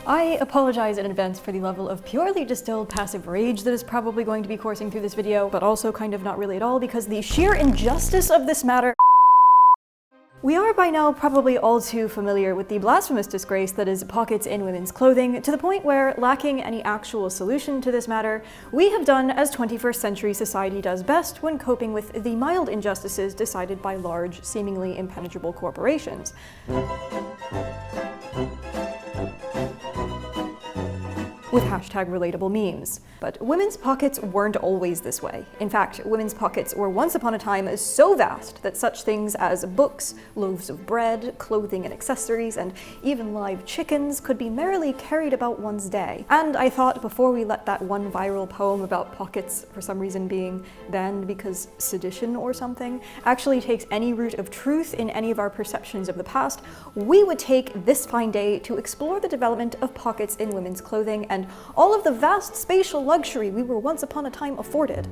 I apologize in advance for the level of purely distilled passive rage that is probably going to be coursing through this video, but also kind of not really at all, because the sheer injustice of this matter. We are by now probably all too familiar with the blasphemous disgrace that is pockets in women's clothing, to the point where, lacking any actual solution to this matter, we have done as 21st century society does best when coping with the mild injustices decided by large, seemingly impenetrable corporations. With hashtag relatable memes. But women's pockets weren't always this way. In fact, women's pockets were once upon a time so vast that such things as books, loaves of bread, clothing and accessories, and even live chickens could be merrily carried about one's day. And I thought, before we let that one viral poem about pockets for some reason being banned because sedition or something actually takes any root of truth in any of our perceptions of the past, we would take this fine day to explore the development of pockets in women's clothing and all of the vast spatial luxury we were once upon a time afforded.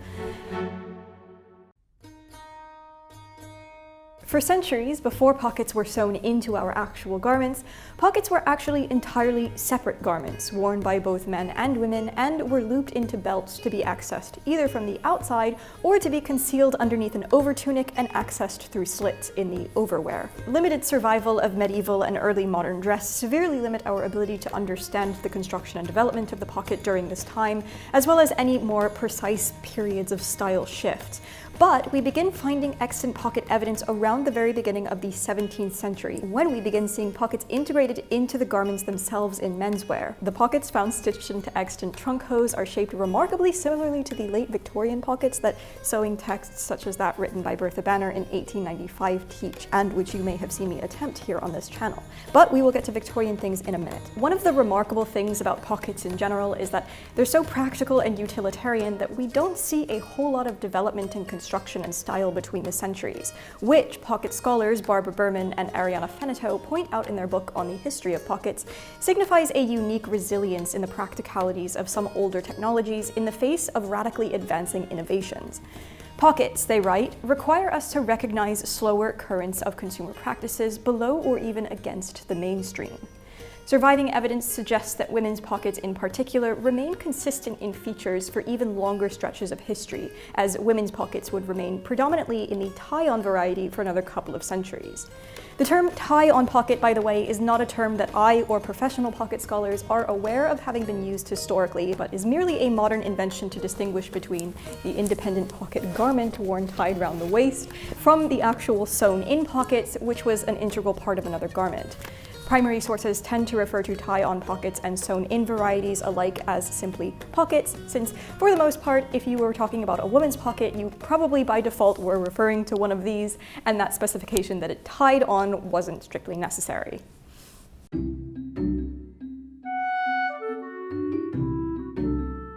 For centuries, before pockets were sewn into our actual garments, pockets were actually entirely separate garments, worn by both men and women, and were looped into belts to be accessed either from the outside or to be concealed underneath an overtunic and accessed through slits in the overwear. Limited survival of medieval and early modern dress severely limit our ability to understand the construction and development of the pocket during this time, as well as any more precise periods of style shifts. But we begin finding extant pocket evidence around the very beginning of the 17th century, when we begin seeing pockets integrated into the garments themselves in menswear. The pockets found stitched into extant trunk hose are shaped remarkably similarly to the late Victorian pockets that sewing texts such as that written by Bertha Banner in 1895 teach, and which you may have seen me attempt here on this channel. But we will get to Victorian things in a minute. One of the remarkable things about pockets in general is that they're so practical and utilitarian that we don't see a whole lot of development in construction and style between the centuries, which pocket scholars Barbara Burman and Ariane Fennetaux point out in their book on the history of pockets, signifies a unique resilience in the practicalities of some older technologies in the face of radically advancing innovations. Pockets, they write, require us to recognize slower currents of consumer practices below or even against the mainstream. Surviving evidence suggests that women's pockets in particular remain consistent in features for even longer stretches of history, as women's pockets would remain predominantly in the tie-on variety for another couple of centuries. The term tie-on pocket, by the way, is not a term that I or professional pocket scholars are aware of having been used historically, but is merely a modern invention to distinguish between the independent pocket garment worn tied around the waist from the actual sewn-in pockets, which was an integral part of another garment. Primary sources tend to refer to tie-on pockets and sewn-in varieties alike as simply pockets, since for the most part, if you were talking about a woman's pocket, you probably by default were referring to one of these, and that specification that it tied on wasn't strictly necessary.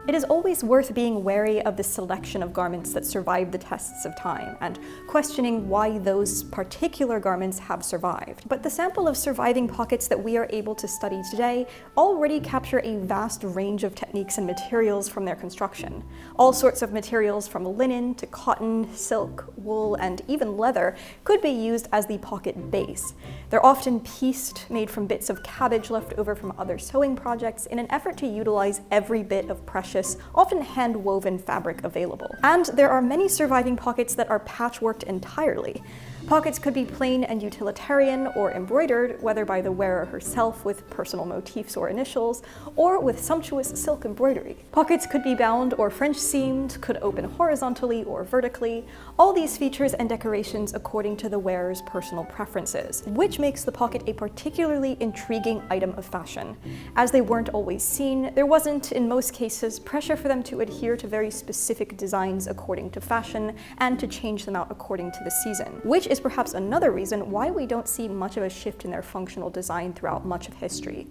It is always worth being wary of the selection of garments that survive the tests of time, and questioning why those particular garments have survived. But the sample of surviving pockets that we are able to study today already capture a vast range of techniques and materials from their construction. All sorts of materials from linen to cotton, silk, wool, and even leather could be used as the pocket base. They're often pieced, made from bits of cabbage left over from other sewing projects in an effort to utilize every bit of precious, often hand-woven fabric available. And there are many surviving pockets that are patchworked entirely. Pockets could be plain and utilitarian or embroidered, whether by the wearer herself with personal motifs or initials, or with sumptuous silk embroidery. Pockets could be bound or French seamed, could open horizontally or vertically, all these features and decorations according to the wearer's personal preferences, which makes the pocket a particularly intriguing item of fashion. As they weren't always seen, there wasn't, in most cases, pressure for them to adhere to very specific designs according to fashion and to change them out according to the season, which is perhaps another reason why we don't see much of a shift in their functional design throughout much of history.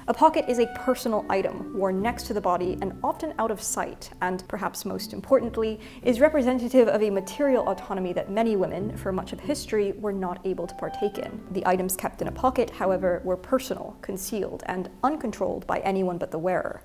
A pocket is a personal item worn next to the body and often out of sight, and perhaps most importantly, is representative of a material autonomy that many women, for much of history, were not able to partake in. The items kept in a pocket, however, were personal, concealed, and uncontrolled by anyone but the wearer.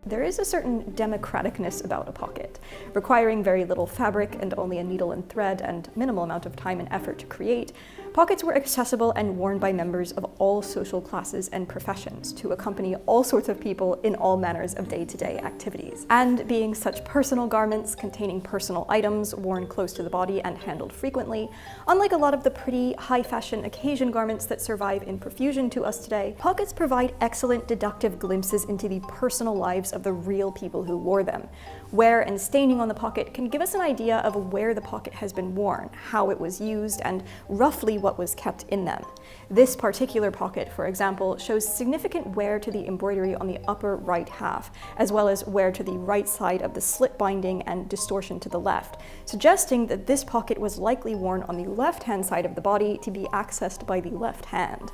There is a certain democraticness about a pocket. Requiring very little fabric and only a needle and thread and minimal amount of time and effort to create, pockets were accessible and worn by members of all social classes and professions to accompany all sorts of people in all manners of day-to-day activities. And being such personal garments containing personal items worn close to the body and handled frequently, unlike a lot of the pretty high-fashion occasion garments that survive in profusion to us today, pockets provide excellent deductive glimpses into the personal lives of the real people who wore them. Wear and staining on the pocket can give us an idea of where the pocket has been worn, how it was used, and roughly what was kept in them. This particular pocket, for example, shows significant wear to the embroidery on the upper right half, as well as wear to the right side of the slit binding and distortion to the left, suggesting that this pocket was likely worn on the left-hand side of the body to be accessed by the left hand.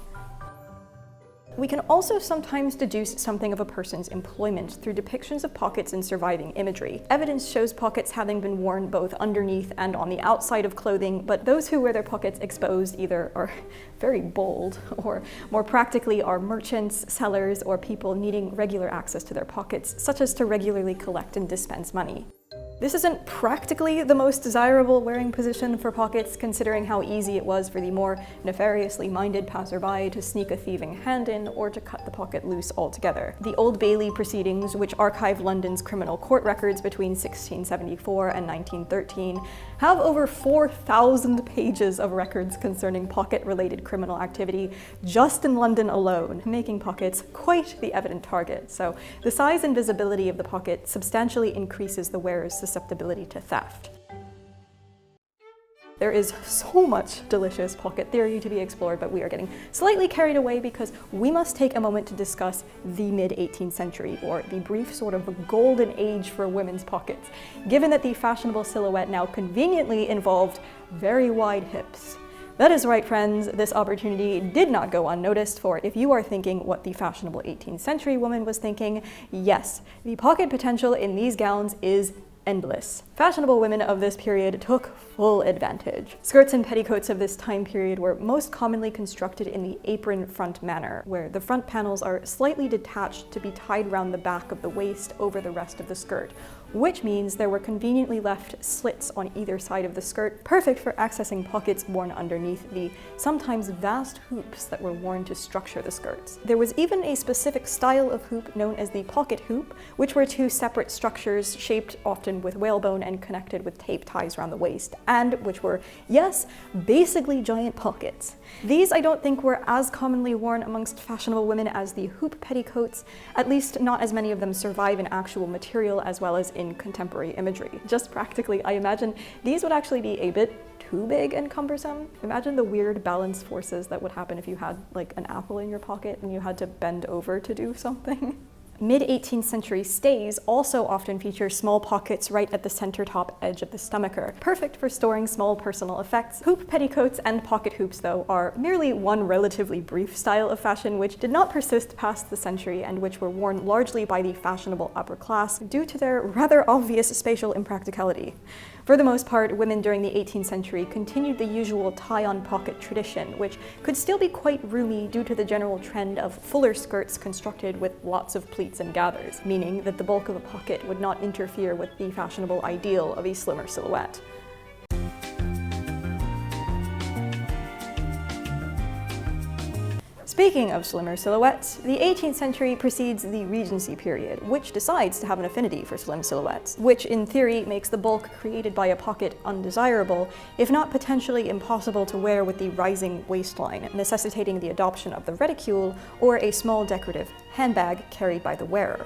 We can also sometimes deduce something of a person's employment through depictions of pockets in surviving imagery. Evidence shows pockets having been worn both underneath and on the outside of clothing, but those who wear their pockets exposed either are very bold, or more practically are merchants, sellers, or people needing regular access to their pockets, such as to regularly collect and dispense money. This isn't practically the most desirable wearing position for pockets, considering how easy it was for the more nefariously minded passerby to sneak a thieving hand in or to cut the pocket loose altogether. The Old Bailey proceedings, which archive London's criminal court records between 1674 and 1913, have over 4,000 pages of records concerning pocket-related criminal activity just in London alone, making pockets quite the evident target. So the size and visibility of the pocket substantially increases the wearer's susceptibility to theft. There is so much delicious pocket theory to be explored, but we are getting slightly carried away because we must take a moment to discuss the mid-18th century, or the brief sort of golden age for women's pockets, given that the fashionable silhouette now conveniently involved very wide hips. That is right, friends, this opportunity did not go unnoticed, for if you are thinking what the fashionable 18th century woman was thinking, yes, the pocket potential in these gowns is endless. Fashionable women of this period took full advantage. Skirts and petticoats of this time period were most commonly constructed in the apron front manner, where the front panels are slightly detached to be tied around the back of the waist over the rest of the skirt, which means there were conveniently left slits on either side of the skirt, perfect for accessing pockets worn underneath the sometimes vast hoops that were worn to structure the skirts. There was even a specific style of hoop known as the pocket hoop, which were two separate structures shaped often with whalebone and connected with tape ties around the waist, and which were, yes, basically giant pockets. These I don't think were as commonly worn amongst fashionable women as the hoop petticoats, at least not as many of them survive in actual material as well as in contemporary imagery. Just practically, I imagine these would actually be a bit too big and cumbersome. Imagine the weird balance forces that would happen if you had like an apple in your pocket and you had to bend over to do something. Mid-18th century stays also often feature small pockets right at the center top edge of the stomacher, perfect for storing small personal effects. Hoop petticoats and pocket hoops, though, are merely one relatively brief style of fashion which did not persist past the century and which were worn largely by the fashionable upper class due to their rather obvious spatial impracticality. For the most part, women during the 18th century continued the usual tie-on pocket tradition, which could still be quite roomy due to the general trend of fuller skirts constructed with lots of pleats and gathers, meaning that the bulk of a pocket would not interfere with the fashionable ideal of a slimmer silhouette. Speaking of slimmer silhouettes, the 18th century precedes the Regency period, which decides to have an affinity for slim silhouettes, which in theory makes the bulk created by a pocket undesirable, if not potentially impossible to wear with the rising waistline, necessitating the adoption of the reticule or a small decorative handbag carried by the wearer.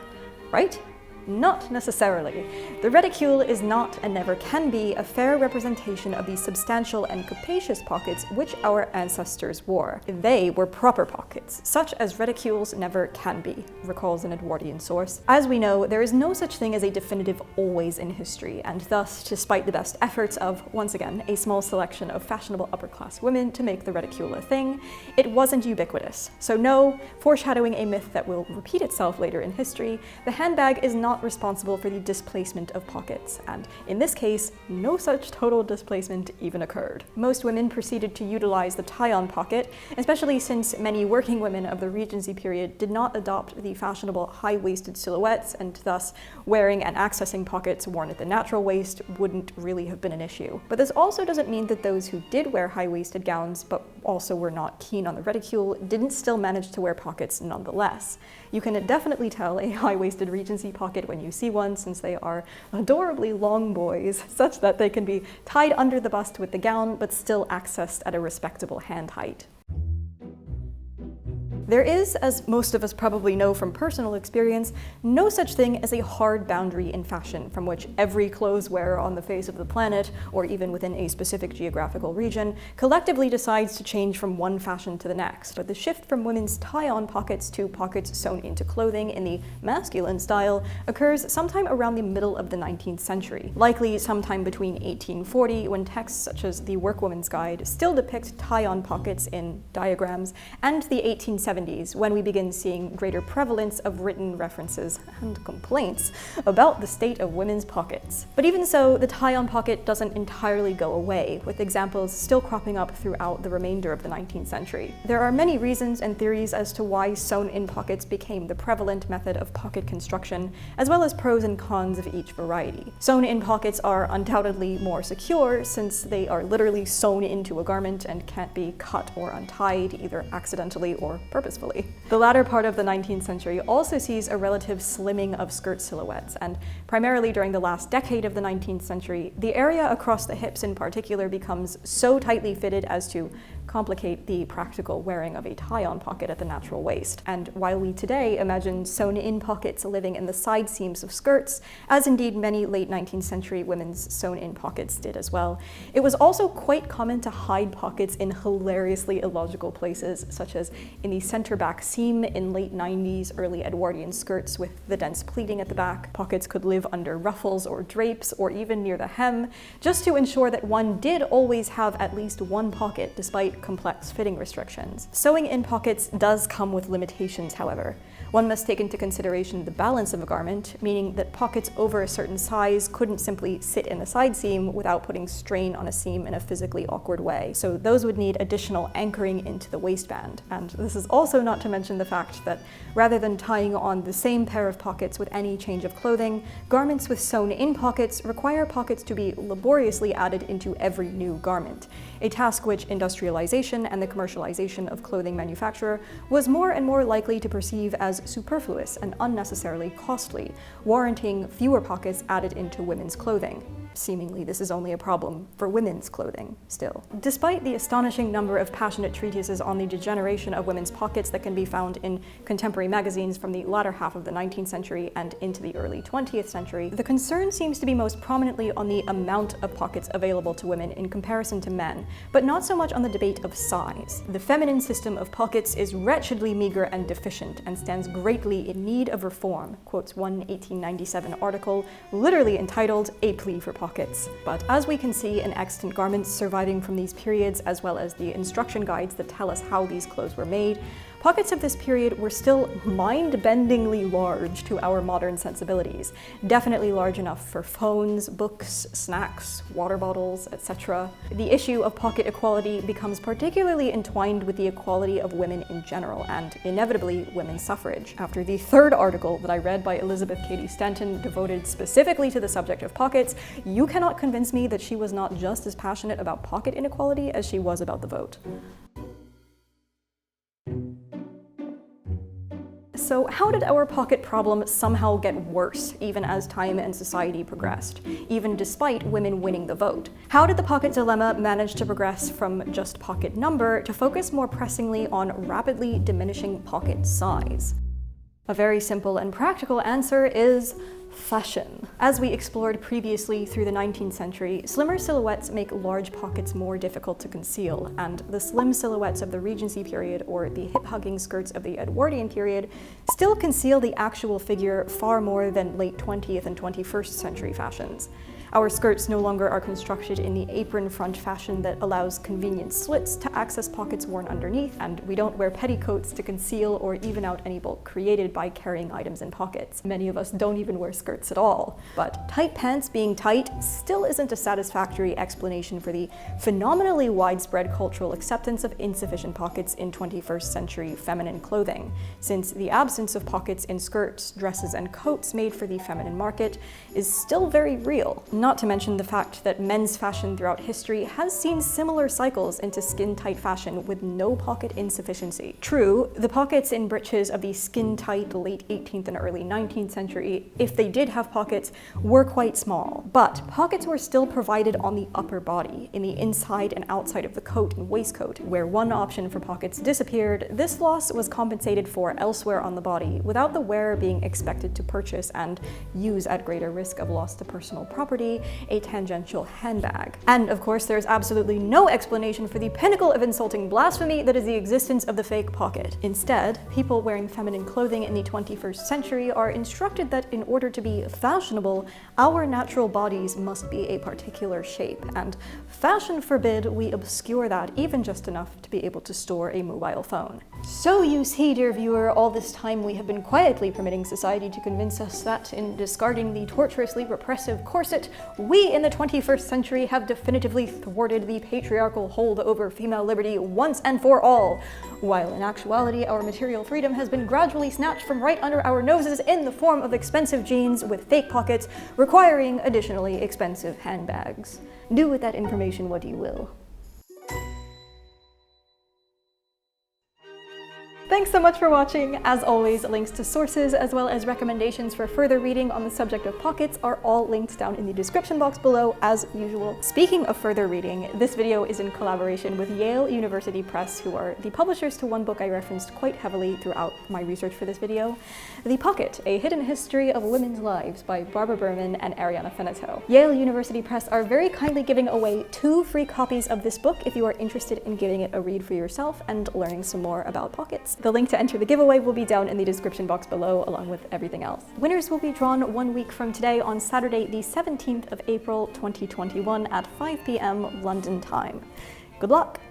Right? Not necessarily. The reticule is not, and never can be, a fair representation of the substantial and capacious pockets which our ancestors wore. They were proper pockets, such as reticules never can be, recalls an Edwardian source. As we know, there is no such thing as a definitive always in history, and thus, despite the best efforts of, once again, a small selection of fashionable upper-class women to make the reticule a thing, it wasn't ubiquitous. So no, foreshadowing a myth that will repeat itself later in history, the handbag is not not responsible for the displacement of pockets, and in this case, no such total displacement even occurred. Most women proceeded to utilize the tie-on pocket, especially since many working women of the Regency period did not adopt the fashionable high-waisted silhouettes, and thus wearing and accessing pockets worn at the natural waist wouldn't really have been an issue. But this also doesn't mean that those who did wear high-waisted gowns, but also were not keen on the reticule, didn't still manage to wear pockets nonetheless. You can definitely tell a high-waisted Regency pocket when you see one, since they are adorably long boys, such that they can be tied under the bust with the gown, but still accessed at a respectable hand height. There is, as most of us probably know from personal experience, no such thing as a hard boundary in fashion from which every clothes wearer on the face of the planet, or even within a specific geographical region, collectively decides to change from one fashion to the next. But the shift from women's tie-on pockets to pockets sewn into clothing in the masculine style occurs sometime around the middle of the 19th century, likely sometime between 1840, when texts such as the Workwoman's Guide still depict tie-on pockets in diagrams, and the 1870s, when we begin seeing greater prevalence of written references and complaints about the state of women's pockets. But even so, the tie-on pocket doesn't entirely go away, with examples still cropping up throughout the remainder of the 19th century. There are many reasons and theories as to why sewn-in pockets became the prevalent method of pocket construction, as well as pros and cons of each variety. Sewn-in pockets are undoubtedly more secure, since they are literally sewn into a garment and can't be cut or untied, either accidentally or purposefully. The latter part of the 19th century also sees a relative slimming of skirt silhouettes, and primarily during the last decade of the 19th century, the area across the hips in particular becomes so tightly fitted as to complicate the practical wearing of a tie-on pocket at the natural waist. And while we today imagine sewn-in pockets living in the side seams of skirts, as indeed many late 19th century women's sewn-in pockets did as well, it was also quite common to hide pockets in hilariously illogical places, such as in the center back seam in late 90s, early Edwardian skirts with the dense pleating at the back. Pockets could live under ruffles or drapes, or even near the hem, just to ensure that one did always have at least one pocket, despite complex fitting restrictions. Sewing in pockets does come with limitations, however. One must take into consideration the balance of a garment, meaning that pockets over a certain size couldn't simply sit in a side seam without putting strain on a seam in a physically awkward way. So those would need additional anchoring into the waistband. And this is also not to mention the fact that rather than tying on the same pair of pockets with any change of clothing, garments with sewn-in pockets require pockets to be laboriously added into every new garment, a task which industrialization and the commercialization of clothing manufacture was more and more likely to perceive as superfluous and unnecessarily costly, warranting fewer pockets added into women's clothing. Seemingly, this is only a problem for women's clothing, still. Despite the astonishing number of passionate treatises on the degeneration of women's pockets that can be found in contemporary magazines from the latter half of the 19th century and into the early 20th century, the concern seems to be most prominently on the amount of pockets available to women in comparison to men, but not so much on the debate of size. The feminine system of pockets is wretchedly meager and deficient, and stands greatly in need of reform, quotes one 1897 article, literally entitled "A Plea for Pockets." But as we can see in extant garments surviving from these periods, as well as the instruction guides that tell us how these clothes were made, pockets of this period were still mind-bendingly large to our modern sensibilities, definitely large enough for phones, books, snacks, water bottles, etc. The issue of pocket equality becomes particularly entwined with the equality of women in general, and inevitably women's suffrage. After the third article that I read by Elizabeth Cady Stanton devoted specifically to the subject of pockets, you cannot convince me that she was not just as passionate about pocket inequality as she was about the vote. So how did our pocket problem somehow get worse, even as time and society progressed, even despite women winning the vote? How did the pocket dilemma manage to progress from just pocket number to focus more pressingly on rapidly diminishing pocket size? A very simple and practical answer is fashion. As we explored previously through the 19th century, slimmer silhouettes make large pockets more difficult to conceal, and the slim silhouettes of the Regency period or the hip-hugging skirts of the Edwardian period still conceal the actual figure far more than late 20th and 21st century fashions. Our skirts no longer are constructed in the apron front fashion that allows convenient slits to access pockets worn underneath, and we don't wear petticoats to conceal or even out any bulk created by carrying items in pockets. Many of us don't even wear skirts at all. But tight pants being tight still isn't a satisfactory explanation for the phenomenally widespread cultural acceptance of insufficient pockets in 21st century feminine clothing, since the absence of pockets in skirts, dresses, and coats made for the feminine market is still very real. Not to mention the fact that men's fashion throughout history has seen similar cycles into skin-tight fashion with no pocket insufficiency. True, the pockets in breeches of the skin-tight late 18th and early 19th century, if they did have pockets, were quite small. But pockets were still provided on the upper body, in the inside and outside of the coat and waistcoat. Where one option for pockets disappeared, this loss was compensated for elsewhere on the body, without the wearer being expected to purchase and use at greater risk of loss to personal property a tangential handbag. And of course, there's absolutely no explanation for the pinnacle of insulting blasphemy that is the existence of the fake pocket. Instead, people wearing feminine clothing in the 21st century are instructed that in order to be fashionable, our natural bodies must be a particular shape, and fashion forbid we obscure that even just enough to be able to store a mobile phone. So you see, dear viewer, all this time we have been quietly permitting society to convince us that in discarding the tortuously repressive corset, we in the 21st century have definitively thwarted the patriarchal hold over female liberty once and for all, while in actuality our material freedom has been gradually snatched from right under our noses in the form of expensive jeans with fake pockets, requiring additionally expensive handbags. Do with that information what you will. Thanks so much for watching. As always, links to sources as well as recommendations for further reading on the subject of pockets are all linked down in the description box below as usual. Speaking of further reading, this video is in collaboration with Yale University Press, who are the publishers to one book I referenced quite heavily throughout my research for this video, The Pocket, A Hidden History of Women's Lives by Barbara Burman and Ariane Fennetaux. Yale University Press are very kindly giving away 2 free copies of this book if you are interested in giving it a read for yourself and learning some more about pockets. The link to enter the giveaway will be down in the description box below, along with everything else. Winners will be drawn 1 week from today on Saturday, the 17th of April, 2021 at 5 p.m. London time. Good luck!